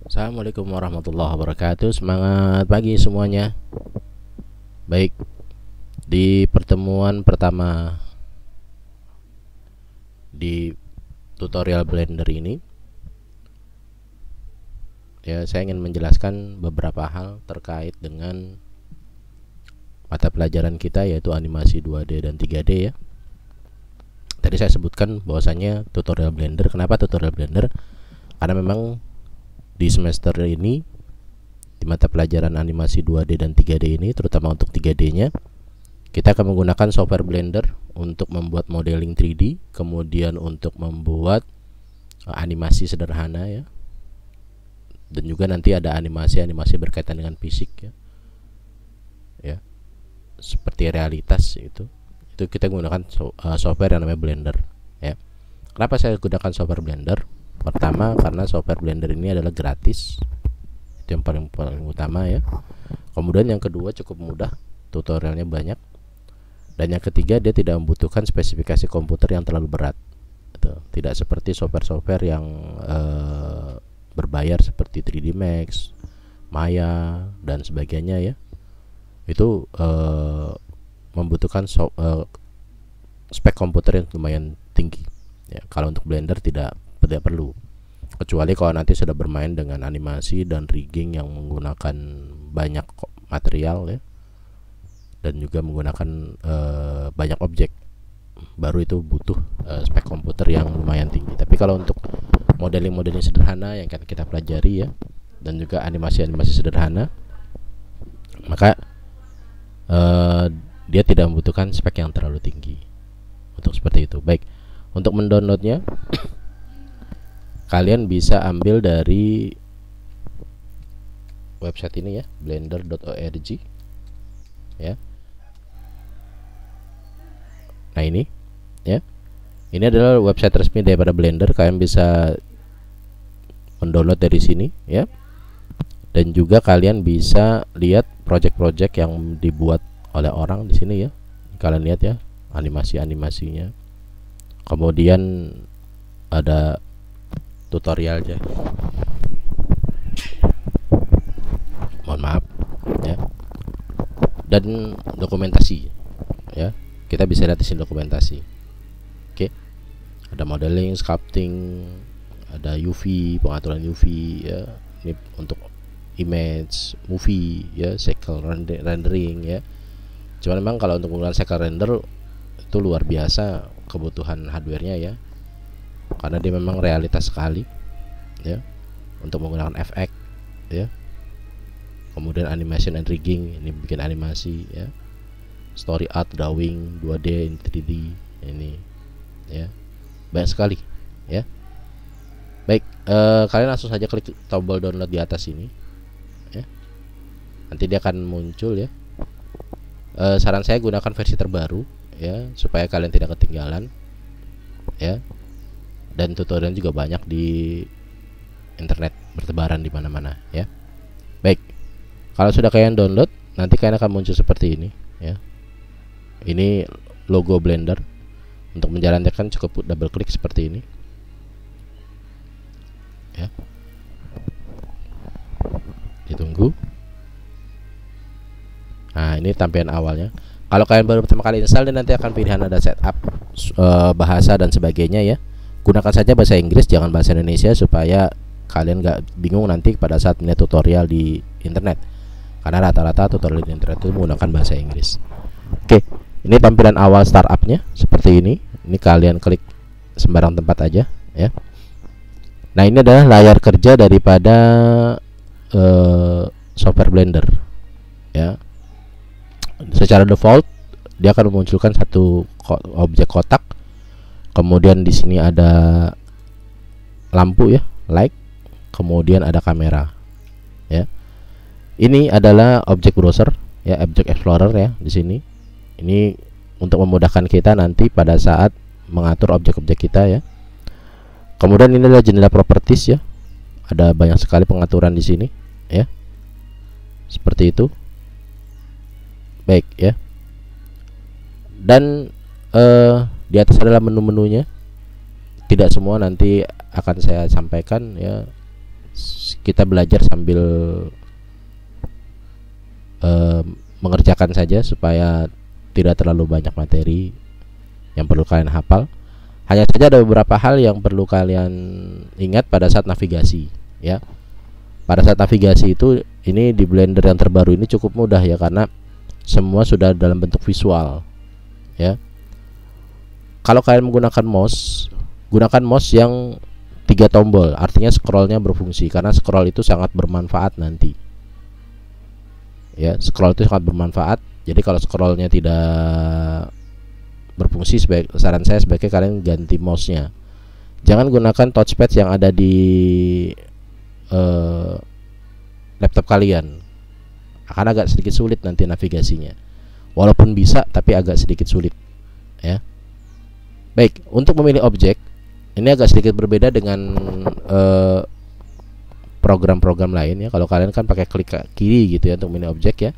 Assalamualaikum warahmatullahi wabarakatuh. Semangat pagi semuanya. Baik, di pertemuan pertama di tutorial Blender ini, ya saya ingin menjelaskan beberapa hal terkait dengan mata pelajaran kita, yaitu animasi 2D dan 3D ya. Tadi saya sebutkan bahwasanya tutorial Blender. Kenapa tutorial Blender? Karena memang di semester ini di mata pelajaran animasi 2D dan 3D ini, terutama untuk 3D-nya, kita akan menggunakan software Blender untuk membuat modeling 3D, kemudian untuk membuat animasi sederhana ya. Dan juga nanti ada animasi-animasi berkaitan dengan fisik ya. Ya. Seperti realitas itu kita gunakan software yang namanya Blender ya. Kenapa saya gunakan software Blender? Pertama, karena software Blender ini adalah gratis, itu yang paling utama ya. Kemudian yang kedua, cukup mudah, tutorialnya banyak. Dan yang ketiga, dia tidak membutuhkan spesifikasi komputer yang terlalu berat gitu. Tidak seperti software-software yang berbayar seperti 3D Max, Maya dan sebagainya ya. Itu membutuhkan spek komputer yang lumayan tinggi ya. Kalau untuk Blender tidak perlu, kecuali kalau nanti sudah bermain dengan animasi dan rigging yang menggunakan banyak material ya, dan juga menggunakan banyak objek, baru itu butuh spek komputer yang lumayan tinggi. Tapi kalau untuk modeling-modeling sederhana yang akan kita pelajari ya, dan juga animasi-animasi sederhana, maka dia tidak membutuhkan spek yang terlalu tinggi untuk seperti itu. Baik, untuk mendownloadnya kalian bisa ambil dari website ini ya, blender.org ya. Nah ini ya, ini adalah website resmi daripada Blender. Kalian bisa mendownload dari sini ya, dan juga kalian bisa lihat project-project yang dibuat oleh orang di sini ya. Kalian lihat ya animasi-animasinya. Kemudian ada tutorialnya. Mohon maaf ya. Dan dokumentasi ya. Kita bisa lihat di sini dokumentasi. Oke. Ada modeling, sculpting, ada UV, pengaturan UV ya. Ini untuk image, movie ya, cycle rendering ya. Cuma memang kalau untuk menggunakan cycle render itu luar biasa kebutuhan hardware-nya ya, karena dia memang realitas sekali ya, untuk menggunakan FX ya. Kemudian animation and rigging, ini bikin animasi ya, story art, drawing 2D, 3D ini ya, banyak sekali ya. Baik, kalian langsung saja klik tombol download di atas ini ya, nanti dia akan muncul ya. Saran saya gunakan versi terbaru ya, supaya kalian tidak ketinggalan ya. Dan tutorial juga banyak di internet, bertebaran di mana-mana ya. Baik, kalau sudah kalian download, nanti kalian akan muncul seperti ini ya. Ini logo Blender. Untuk menjalankan cukup double klik seperti ini ya. Ditunggu. Nah ini tampilan awalnya. Kalau kalian baru pertama kali install, dan nanti akan pilihan ada setup bahasa dan sebagainya ya. Gunakan saja bahasa Inggris, jangan bahasa Indonesia, supaya kalian gak bingung nanti pada saat melihat tutorial di internet, karena rata-rata tutorial di internet itu menggunakan bahasa Inggris. Oke, ini tampilan awal startupnya seperti ini. Ini kalian klik sembarang tempat aja ya. Nah ini adalah layar kerja daripada software Blender ya. Secara default dia akan memunculkan satu objek kotak, kemudian di sini ada lampu ya, light, kemudian ada kamera ya. Ini adalah objek browser ya, objek explorer ya di sini. Ini untuk memudahkan kita nanti pada saat mengatur objek-objek kita ya. Kemudian ini adalah jendela properties ya. Ada banyak sekali pengaturan di sini ya. Seperti itu. Baik ya. Dan di atas adalah menu-menunya. Tidak semua nanti akan saya sampaikan ya. kita belajar sambil mengerjakan saja supaya tidak terlalu banyak materi yang perlu kalian hafal. Hanya saja ada beberapa hal yang perlu kalian ingat pada saat navigasi, ya. Pada saat navigasi itu, ini di Blender yang terbaru ini cukup mudah ya, karena semua sudah dalam bentuk visual, ya. Kalau kalian menggunakan mouse, gunakan mouse yang 3 tombol, artinya scrollnya berfungsi, karena scroll itu sangat bermanfaat nanti. Ya, scroll itu sangat bermanfaat. Jadi kalau scrollnya tidak berfungsi, saran saya sebaiknya kalian ganti mouse-nya. Jangan gunakan touchpad yang ada di laptop kalian, akan agak sedikit sulit nanti navigasinya. Walaupun bisa, tapi agak sedikit sulit, ya. Baik, untuk memilih objek ini agak sedikit berbeda dengan program-program lain ya. Kalau kalian kan pakai klik kiri gitu ya untuk memilih objek ya.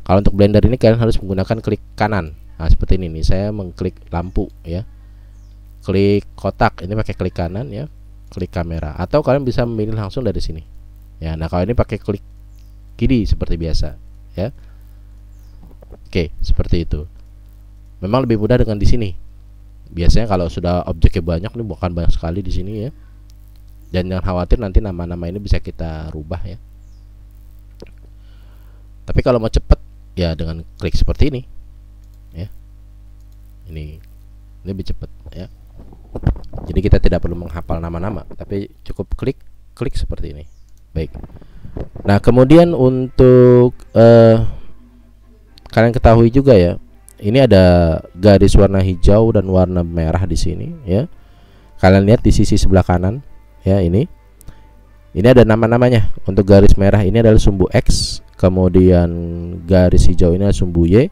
Kalau untuk Blender ini kalian harus menggunakan klik kanan. Nah, seperti ini nih, saya mengklik lampu ya. Klik kotak ini pakai klik kanan ya. Klik kamera, atau kalian bisa memilih langsung dari sini. Ya, nah kalau ini pakai klik kiri seperti biasa ya. Oke, seperti itu. Memang lebih mudah dengan di sini. Biasanya kalau sudah objeknya banyak, ini bukan banyak sekali di sini ya. Dan jangan khawatir, nanti nama-nama ini bisa kita rubah ya. Tapi kalau mau cepet ya dengan klik seperti ini ya. Ini lebih cepat ya. Jadi kita tidak perlu menghafal nama-nama, tapi cukup klik seperti ini. Baik. Nah, kemudian untuk kalian ketahui juga ya, ini ada garis warna hijau dan warna merah di sini ya. Kalian lihat di sisi sebelah kanan ya, ini ada nama-namanya. Untuk garis merah ini adalah sumbu X, kemudian garis hijau ini adalah sumbu Y.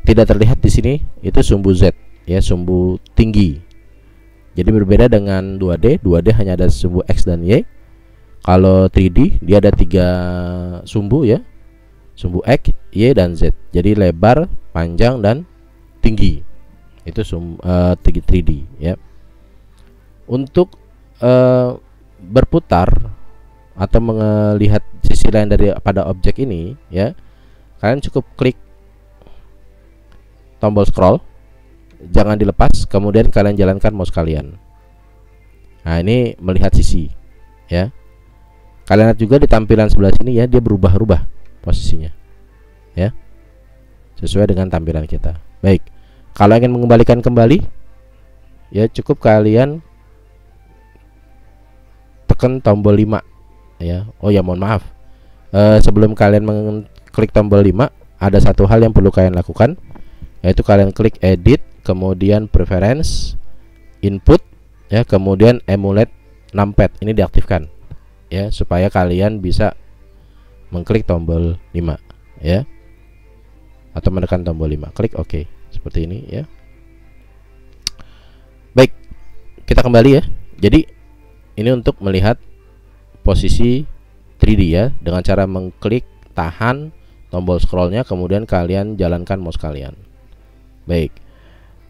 Tidak terlihat di sini itu sumbu Z ya, sumbu tinggi. Jadi berbeda dengan 2D. 2D hanya ada sumbu X dan Y. Kalau 3D dia ada 3 sumbu ya, sumbu X, Y, dan Z. Jadi lebar, panjang, dan tinggi. Itu 3D ya. Untuk berputar atau melihat sisi lain daripada objek ini ya, kalian cukup klik tombol scroll, jangan dilepas, kemudian kalian jalankan mouse kalian. Nah, ini melihat sisi ya. Kalian lihat juga di tampilan sebelah sini ya, dia berubah-ubah posisinya ya, sesuai dengan tampilan kita. Baik, kalau ingin mengembalikan kembali ya, cukup kalian tekan tombol 5 ya. Oh ya, mohon maaf, sebelum kalian mengklik tombol 5, ada satu hal yang perlu kalian lakukan, yaitu kalian klik edit, kemudian preference, input ya, kemudian emulate numpad. Ini diaktifkan ya, supaya kalian bisa mengklik tombol 5 ya, atau menekan tombol 5, klik OK seperti ini ya. Baik, kita kembali ya. Jadi ini untuk melihat posisi 3D ya, dengan cara mengklik, tahan tombol scrollnya, kemudian kalian jalankan mouse kalian. Baik.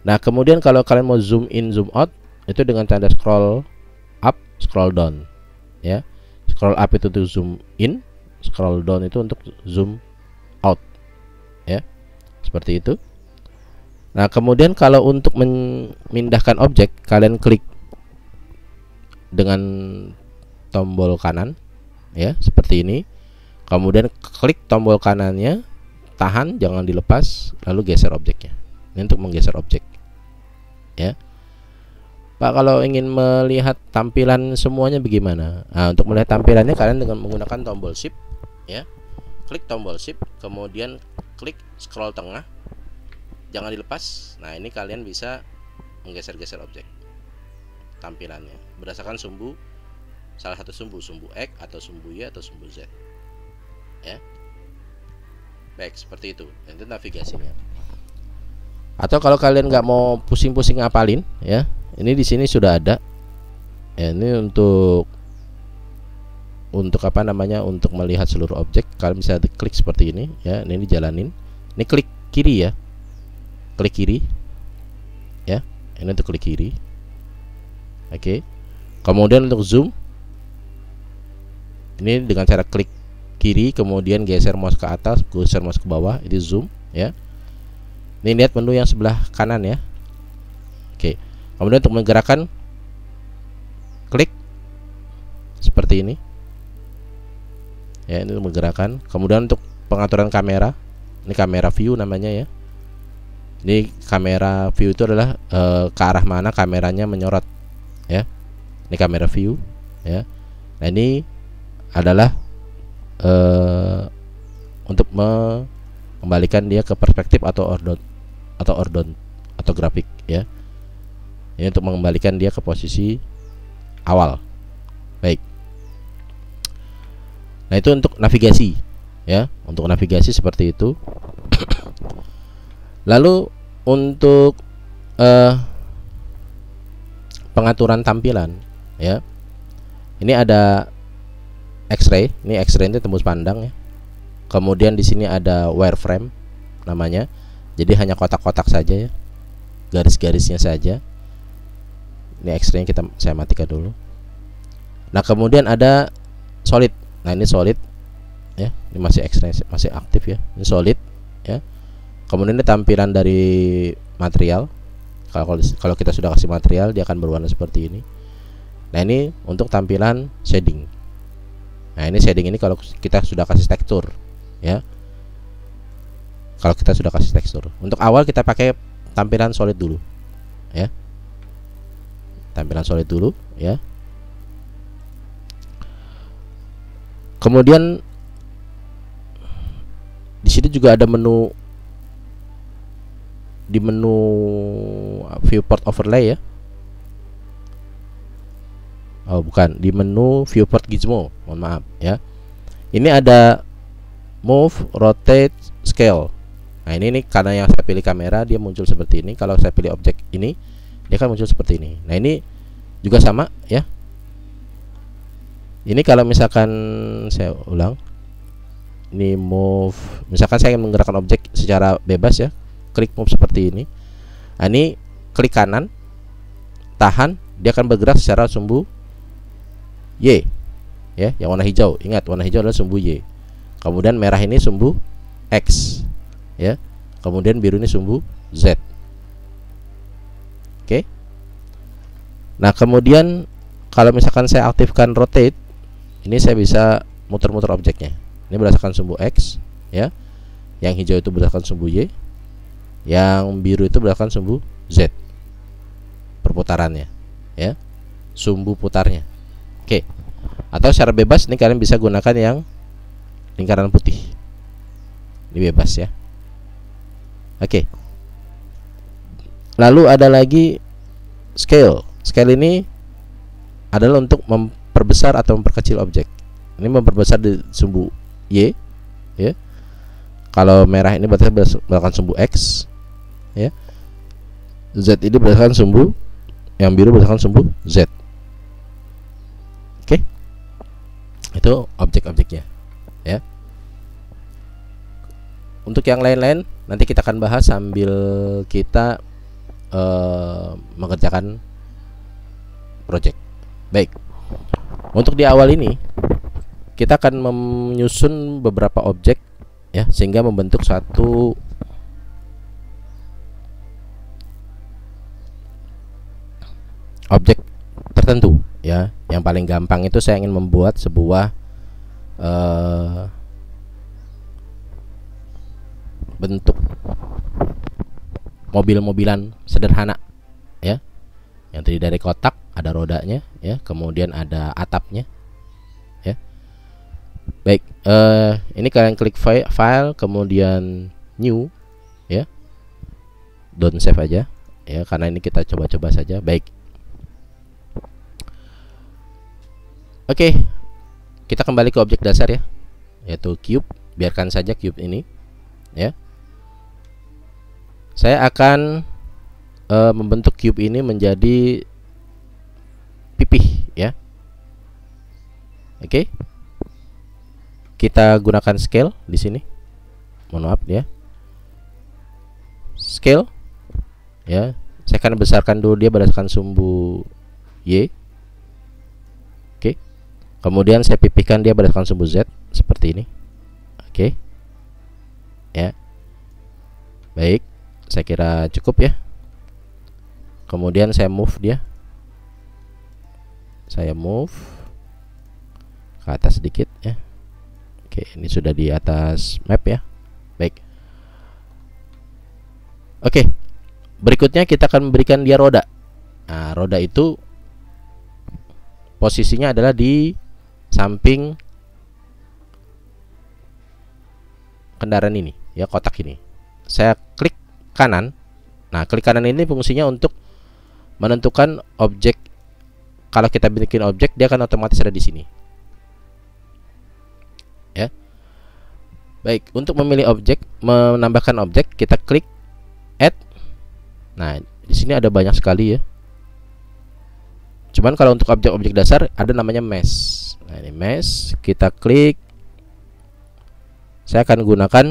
Nah, kemudian kalau kalian mau zoom in, zoom out, itu dengan tanda scroll up, scroll down ya. Scroll up itu untuk zoom in, scroll down itu untuk zoom out ya. Seperti itu. Nah, kemudian kalau untuk memindahkan objek, kalian klik dengan tombol kanan ya, seperti ini. Kemudian klik tombol kanannya, tahan, jangan dilepas, lalu geser objeknya. Ini untuk menggeser objek ya. Pak, kalau ingin melihat tampilan semuanya bagaimana? Nah, untuk melihat tampilannya kalian dengan menggunakan tombol shift ya. Klik tombol shift, kemudian klik scroll tengah, jangan dilepas. Nah, ini kalian bisa menggeser-geser objek tampilannya berdasarkan sumbu, salah satu sumbu X atau sumbu Y atau sumbu Z ya. Baik, seperti itu. Itu navigasinya. Atau kalau kalian nggak mau pusing-pusing ngapalin ya, ini di sini sudah ada ya. Ini untuk apa namanya, untuk melihat seluruh objek. Kalian bisa klik seperti ini ya. Ini dijalanin. Ini klik kiri ya, klik kiri ya. Ini untuk klik kiri. Oke. Kemudian untuk zoom Ini dengan cara klik kiri, kemudian geser mouse ke atas, geser mouse ke bawah, itu zoom ya. Ini lihat menu yang sebelah kanan ya. Oke. Kemudian untuk menggerakkan, klik seperti ini. Ya, ini untuk menggerakkan. Kemudian untuk pengaturan kamera, ini kamera view namanya ya. Ini kamera view itu adalah ke arah mana kameranya menyorot ya. Ini kamera view ya. Nah, ini adalah untuk mengembalikan dia ke perspektif atau grafik ya. Ini untuk mengembalikan dia ke posisi awal. Baik. Nah, itu untuk navigasi ya. Untuk navigasi seperti itu. Lalu untuk pengaturan tampilan ya. Ini ada X-ray, ini X-ray itu tembus pandang ya. Kemudian di sini ada wireframe namanya. Jadi hanya kotak-kotak saja ya. Garis-garisnya saja. Ini X-ray saya matikan dulu. Nah, kemudian ada solid. Nah, ini solid ya. Ini masih X-ray masih aktif ya. Ini solid ya. Kemudian ini tampilan dari material. Kalau kita sudah kasih material, dia akan berwarna seperti ini. Nah, ini untuk tampilan shading. Nah, ini shading ini kalau kita sudah kasih tekstur ya. Kalau kita sudah kasih tekstur. Untuk awal kita pakai tampilan solid dulu ya. Tampilan solid dulu ya. Kemudian di sini juga ada menu, di menu viewport overlay ya. Oh, bukan, di menu viewport gizmo, mohon maaf ya. Ini ada move, rotate, scale. Nah, ini karena yang saya pilih kamera, dia muncul seperti ini. Kalau saya pilih objek ini, dia akan muncul seperti ini. Nah, ini juga sama ya. Ini kalau misalkan saya ulang, ini move, misalkan saya ingin menggerakkan objek secara bebas ya, klik move seperti ini. Nah, ini klik kanan, tahan, dia akan bergerak secara sumbu Y ya, yang warna hijau. Ingat, warna hijau adalah sumbu Y. Kemudian merah ini sumbu X ya. Kemudian biru ini sumbu Z. Oke. Nah, kemudian kalau misalkan saya aktifkan rotate, ini saya bisa muter-muter objeknya. Ini berdasarkan sumbu X ya. Yang hijau itu berdasarkan sumbu Y. Yang biru itu berdasarkan sumbu Z. Perputarannya ya. Sumbu putarnya. Oke. Atau secara bebas ini kalian bisa gunakan yang lingkaran putih. Ini bebas ya. Oke. Lalu ada lagi scale. Scale ini adalah untuk memperbesar atau memperkecil objek. Ini memperbesar di sumbu Y ya. Kalau merah ini berarti berdasarkan sumbu X ya. Z ini berdasarkan sumbu, yang biru berdasarkan sumbu Z. Oke. Itu objek-objeknya ya. Untuk yang lain-lain nanti kita akan bahas sambil kita mengerjakan project. Baik. Untuk di awal ini kita akan menyusun beberapa objek ya, sehingga membentuk satu objek tertentu ya. Yang paling gampang itu saya ingin membuat sebuah bentuk mobil-mobilan sederhana ya, yang terdiri dari kotak, ada rodanya ya, kemudian ada atapnya ya. Baik, ini kalian klik file, kemudian new ya, don't save aja ya, karena ini kita coba-coba saja. Baik, oke, kita kembali ke objek dasar ya, yaitu cube. Biarkan saja cube ini ya. Saya akan membentuk cube ini menjadi pipih ya. Oke. Kita gunakan scale di sini. Mohon maaf ya. Scale ya. Saya akan besarkan dulu dia berdasarkan sumbu Y. Oke. Kemudian saya pipihkan dia berdasarkan sumbu Z seperti ini. Oke. Ya. Baik, saya kira cukup ya. Kemudian saya move dia. Saya move ke atas sedikit ya. Oke, ini sudah di atas map ya. Baik. Oke. Berikutnya kita akan memberikan dia roda. Nah, roda itu posisinya adalah di samping kendaraan ini ya, kotak ini. Saya klik kanan. Nah, klik kanan ini fungsinya untuk menentukan objek. Kalau kita bikin objek, dia akan otomatis ada di sini. Ya. Baik, untuk memilih objek, menambahkan objek, kita klik add. Nah, di sini ada banyak sekali ya. Cuman kalau untuk objek-objek dasar ada namanya mesh. Nah, ini mesh, kita klik. Saya akan gunakan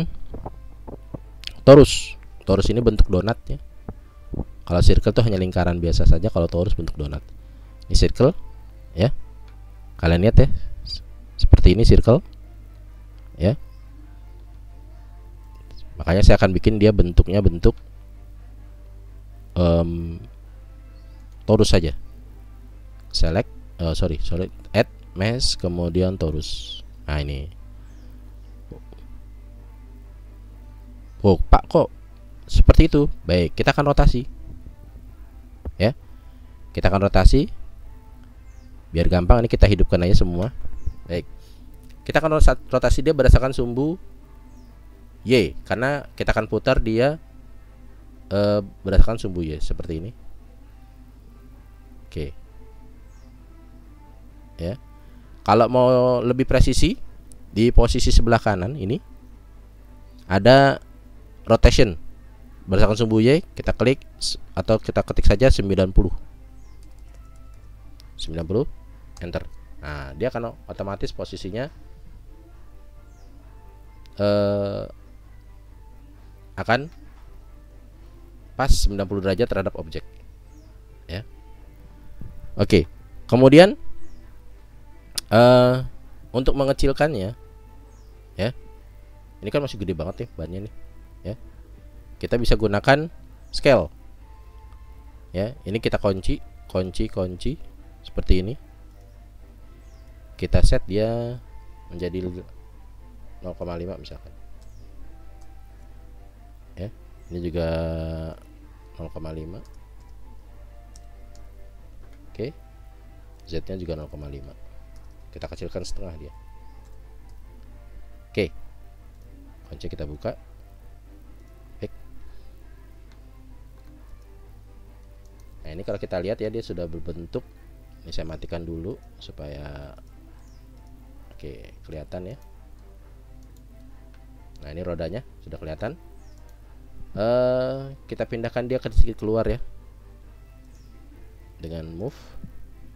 torus. Torus ini bentuk donat ya. Kalau circle itu hanya lingkaran biasa saja, kalau torus bentuk donat. Ini circle ya. Kalian lihat ya. Seperti ini circle. Ya. Makanya saya akan bikin dia bentuknya bentuk torus saja. Select add mesh, kemudian torus. Nah, ini. Oh, Pak, kok seperti itu? Baik, kita akan rotasi. Ya. Kita akan rotasi. Biar gampang, ini kita hidupkan aja semua. Baik. Kita akan rotasi dia berdasarkan sumbu Y, karena kita akan putar dia berdasarkan sumbu Y seperti ini. Oke. Ya. Kalau mau lebih presisi, di posisi sebelah kanan ini ada rotation berdasarkan sumbu Y. Kita klik atau kita ketik saja 90, enter. Nah, dia akan otomatis posisinya akan pas 90 derajat terhadap objek ya. Oke. Kemudian untuk mengecilkannya ya, ini kan masih gede banget ya bannya nih ya, kita bisa gunakan scale ya. Ini kita kunci seperti ini. Kita set dia menjadi 0,5 misalkan ya. Ini juga 0,5. Oke. Z nya juga 0,5. Kita kecilkan setengah dia. Oke. Kunci kita buka. Baik. Nah, ini kalau kita lihat ya, dia sudah berbentuk. Ini saya matikan dulu supaya oke, kelihatan ya. Nah, ini rodanya sudah kelihatan. Kita pindahkan dia ke sedikit keluar ya, dengan move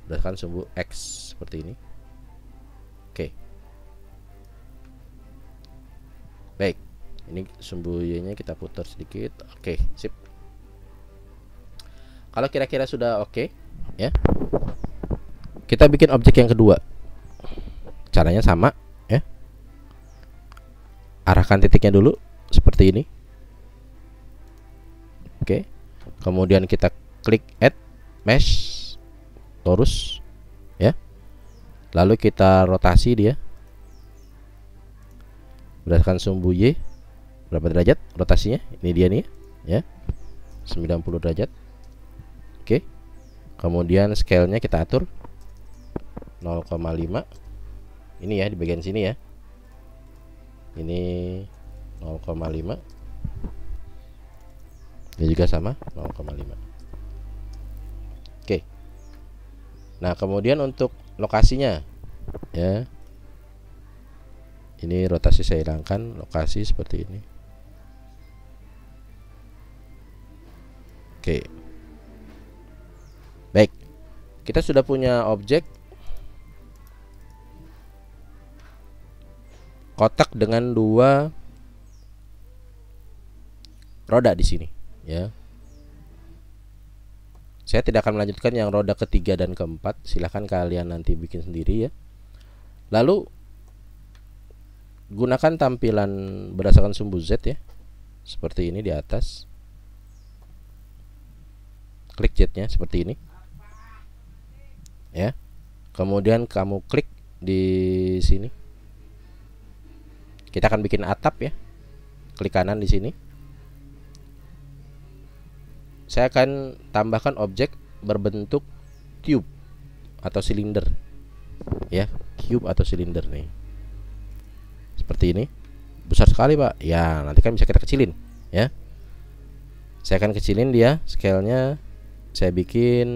berdasarkan sumbu X seperti ini. Oke. Baik, ini sumbu Y nya kita putar sedikit. Oke, sip. Kalau kira-kira sudah oke ya, kita bikin objek yang kedua. Caranya sama ya. Arahkan titiknya dulu seperti ini. Oke. Kemudian kita klik add mesh torus ya. Lalu kita rotasi dia berdasarkan sumbu Y. Berapa derajat rotasinya? Ini dia nih ya. 90 derajat. Oke. Kemudian scale-nya kita atur 0,5. Ini ya di bagian sini ya. Ini 0,5. Ini juga sama 0,5. Oke. Nah, kemudian untuk lokasinya ya, ini rotasi saya hilangkan, lokasi seperti ini. Oke. Baik, kita sudah punya objek kotak dengan dua roda di sini ya. Saya tidak akan melanjutkan yang roda ketiga dan keempat. Silahkan kalian nanti bikin sendiri ya. Lalu gunakan tampilan berdasarkan sumbu Z ya, seperti ini di atas. Klik Z-nya seperti ini ya. Kemudian kamu klik di sini. Kita akan bikin atap ya. Klik kanan di sini. Saya akan tambahkan objek berbentuk cube atau silinder ya, cube atau silinder nih. Seperti ini. Besar sekali, Pak. Ya, nanti kan bisa kita kecilin ya. Saya akan kecilin dia, scale-nya saya bikin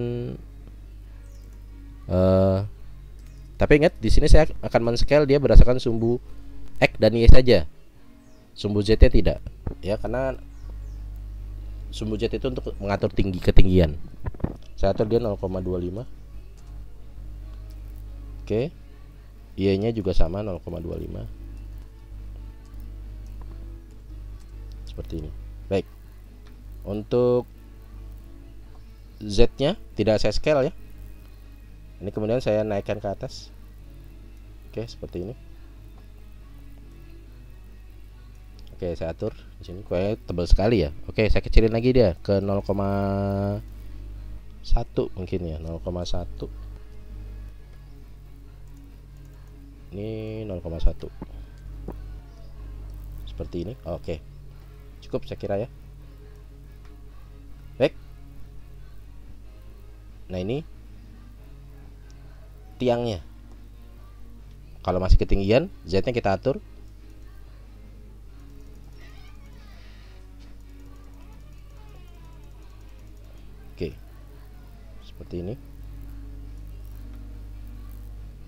tapi ingat di sini saya akan men-scale dia berdasarkan sumbu X dan Y saja. Sumbu Z-nya tidak ya, karena sumbu Z itu untuk mengatur ketinggian. Saya atur dia 0,25. Oke. Y-nya juga sama 0,25. Seperti ini. Baik. Untuk Z-nya tidak saya scale ya. Ini kemudian saya naikkan ke atas. Oke, seperti ini. Oke, saya atur di sini. Kayaknya tebal sekali ya. Oke, saya kecilin lagi dia ke 0,1 mungkin ya, 0,1. Ini 0,1. Seperti ini. Oke. Cukup saya kira ya. Baik. Nah, ini tiangnya. Kalau masih ketinggian, Z-nya kita atur. Oke. Seperti ini.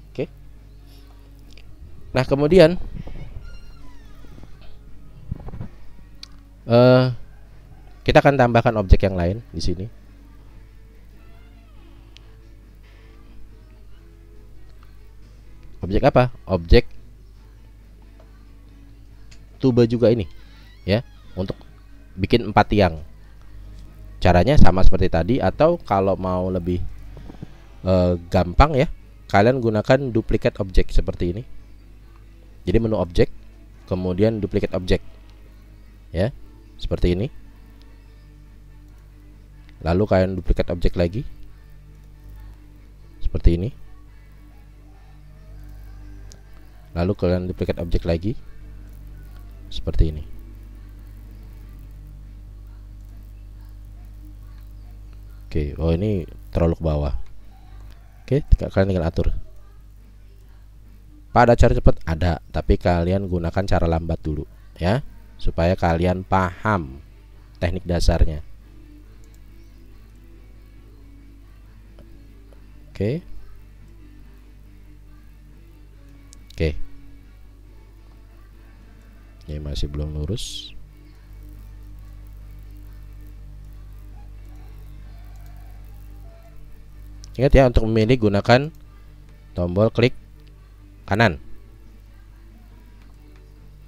Oke. Nah, kemudian kita akan tambahkan objek yang lain di sini. Objek apa? Objek tuba juga ini ya, untuk bikin 4 tiang. Caranya sama seperti tadi, atau kalau mau lebih gampang ya, kalian gunakan duplicate objek seperti ini. Jadi menu objek, kemudian duplicate objek ya, seperti ini. Lalu kalian duplicate objek lagi seperti ini. Lalu kalian duplicate objek lagi seperti ini. Oke, oh ini terlalu ke bawah. Oke, kalian tinggal atur. Pak, ada cara cepat? Ada, tapi kalian gunakan cara lambat dulu ya, supaya kalian paham teknik dasarnya. Oke. Oke. Ini masih belum lurus. Ingat ya, untuk memilih gunakan tombol klik kanan.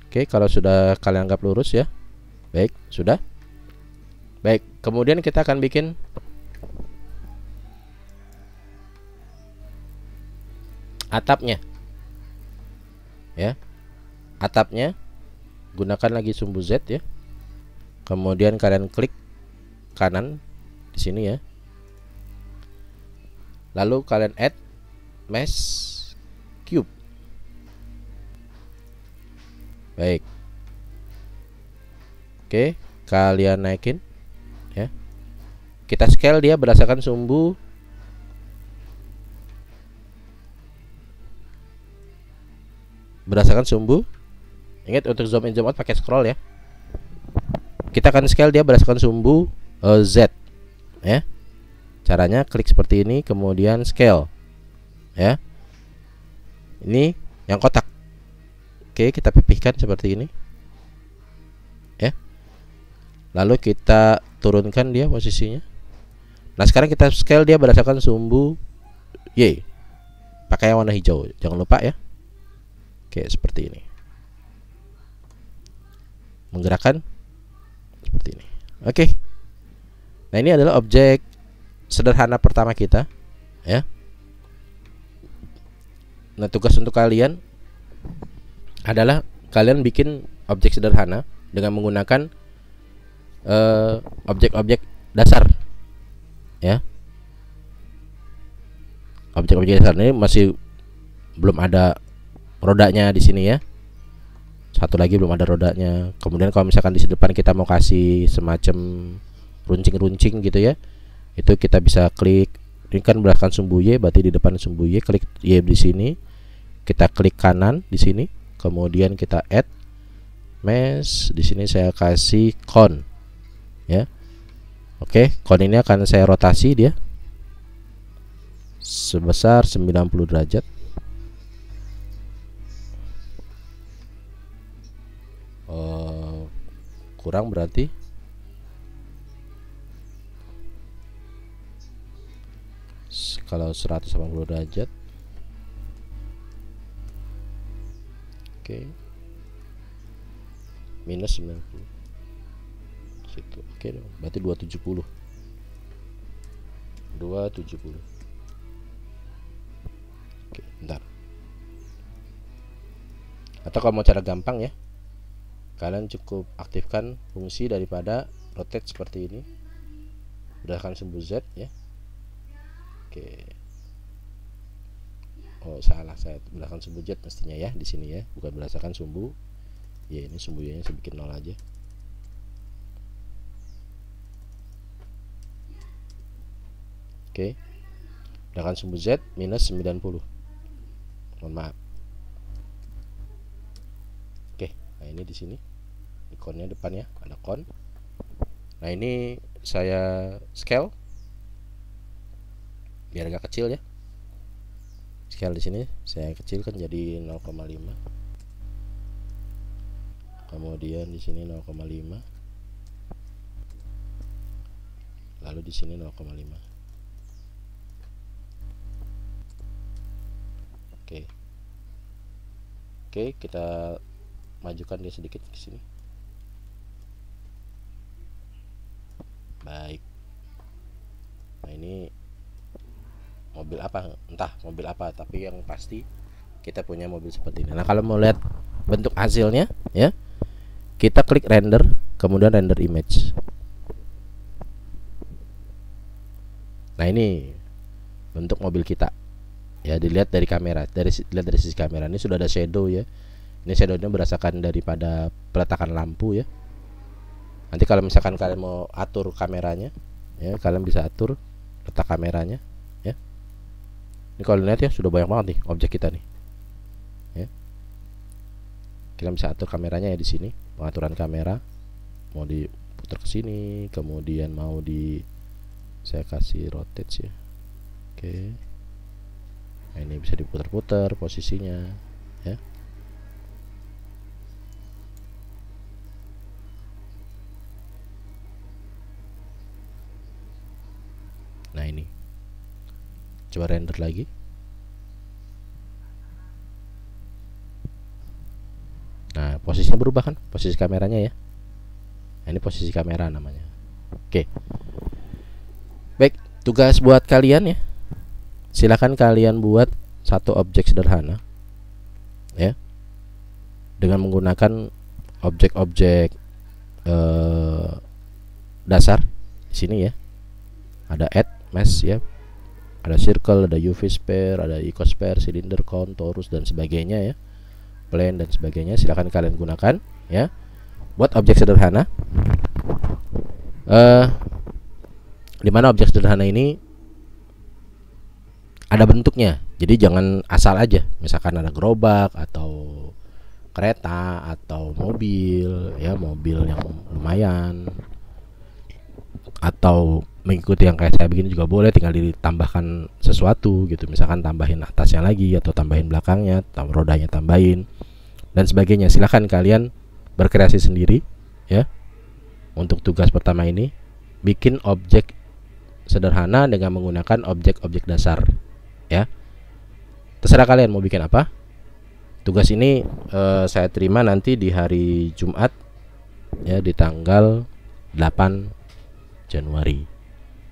Oke, kalau sudah kalian anggap lurus ya. Baik, sudah. Baik, kemudian kita akan bikin atapnya. Ya. Atapnya gunakan lagi sumbu Z ya. Kemudian kalian klik kanan di sini ya. Lalu kalian add mesh cube. Baik. Oke, kalian naikin ya. Kita scale dia berdasarkan sumbu Ingat, untuk zoom in zoom out pakai scroll ya. Kita akan scale dia berdasarkan sumbu Z ya. Caranya klik seperti ini, kemudian scale ya. Ini yang kotak. Oke, kita pipihkan seperti ini ya. Lalu kita turunkan dia posisinya. Nah, sekarang kita scale dia berdasarkan sumbu Y. Pakai yang warna hijau, jangan lupa ya. Oke, seperti ini. Menggerakkan seperti ini. Oke. Nah, ini adalah objek sederhana pertama kita ya. Nah, tugas untuk kalian adalah kalian bikin objek sederhana dengan menggunakan objek-objek dasar, ya. Objek-objek dasar ini masih belum ada rodanya di sini ya. Satu lagi belum ada rodanya. Kemudian kalau misalkan di depan kita mau kasih semacam runcing-runcing gitu ya, itu kita bisa klik. Ini kan berdasarkan sumbu Y, berarti di depan sumbu Y, klik Y di sini. Kita klik kanan di sini. Kemudian kita add mesh. Di sini saya kasih cone, ya. Oke, cone ini akan saya rotasi dia sebesar 90 derajat. Kurang berarti kalau 180 derajat. Oke. Minus 90. Situ. Oke dong. Berarti 270. 270. Oke, bentar. Atau kalau mau cara gampang ya, kalian cukup aktifkan fungsi daripada rotate seperti ini berdasarkan sumbu Z ya. Oke. Oh salah, saya berdasarkan sumbu Z mestinya ya di sini ya, bukan berdasarkan sumbu Y. Ini sumbu Y nya saya bikin 0 aja. Oke. Berdasarkan sumbu Z minus 90. Mohon maaf. Oke, nah ini di sini ikonnya depan ya, ada kon. Nah ini saya scale biar agak kecil ya. Scale di sini saya kecilkan jadi 0,5. Kemudian di sini 0,5. Lalu di sini 0,5. Oke. Oke, kita majukan dia sedikit ke sini. Baik. Nah, ini mobil apa? Entah mobil apa, tapi yang pasti kita punya mobil seperti ini. Nah, kalau mau lihat bentuk hasilnya ya, kita klik render, kemudian render image. Nah, ini bentuk mobil kita. Ya, dilihat dari kamera, dilihat dari sisi kamera. Ini sudah ada shadow ya. Ini shadownya berdasarkan daripada peletakan lampu ya. Nanti kalau misalkan kalian mau atur kameranya ya, kalian bisa atur letak kameranya ya. Ini kalau lihat ya, sudah banyak banget nih objek kita nih ya. Kita bisa atur kameranya ya di sini, pengaturan kamera. Mau diputar ke sini, kemudian mau saya kasih rotate ya. Oke. Nah, ini bisa diputar-putar posisinya ya. Nah, ini coba render lagi. Nah, posisinya berubah kan, posisi kameranya ya. Nah, ini posisi kamera namanya. Oke. Baik, tugas buat kalian ya. Silakan kalian buat satu objek sederhana ya, dengan menggunakan objek-objek dasar di sini ya. Ada add mesh ya, ada circle, ada UV sphere, ada icosphere, cylinder, cone, torus dan sebagainya ya, plane dan sebagainya. Silakan kalian gunakan ya buat objek sederhana. Dimana objek sederhana ini ada bentuknya, jadi jangan asal aja. Misalkan ada gerobak atau kereta atau mobil ya, mobil yang lumayan, atau mengikuti yang kayak saya begini juga boleh, tinggal ditambahkan sesuatu gitu. Misalkan tambahin atasnya lagi atau tambahin belakangnya, rodanya tambahin dan sebagainya. Silahkan kalian berkreasi sendiri ya. Untuk tugas pertama ini, bikin objek sederhana dengan menggunakan objek-objek dasar ya. Terserah kalian mau bikin apa. Tugas ini saya terima nanti di hari Jumat ya, di tanggal 8 Januari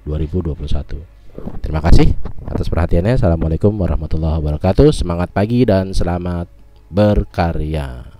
2021. Terima kasih atas perhatiannya. Assalamualaikum warahmatullahi wabarakatuh. Semangat pagi dan selamat berkarya.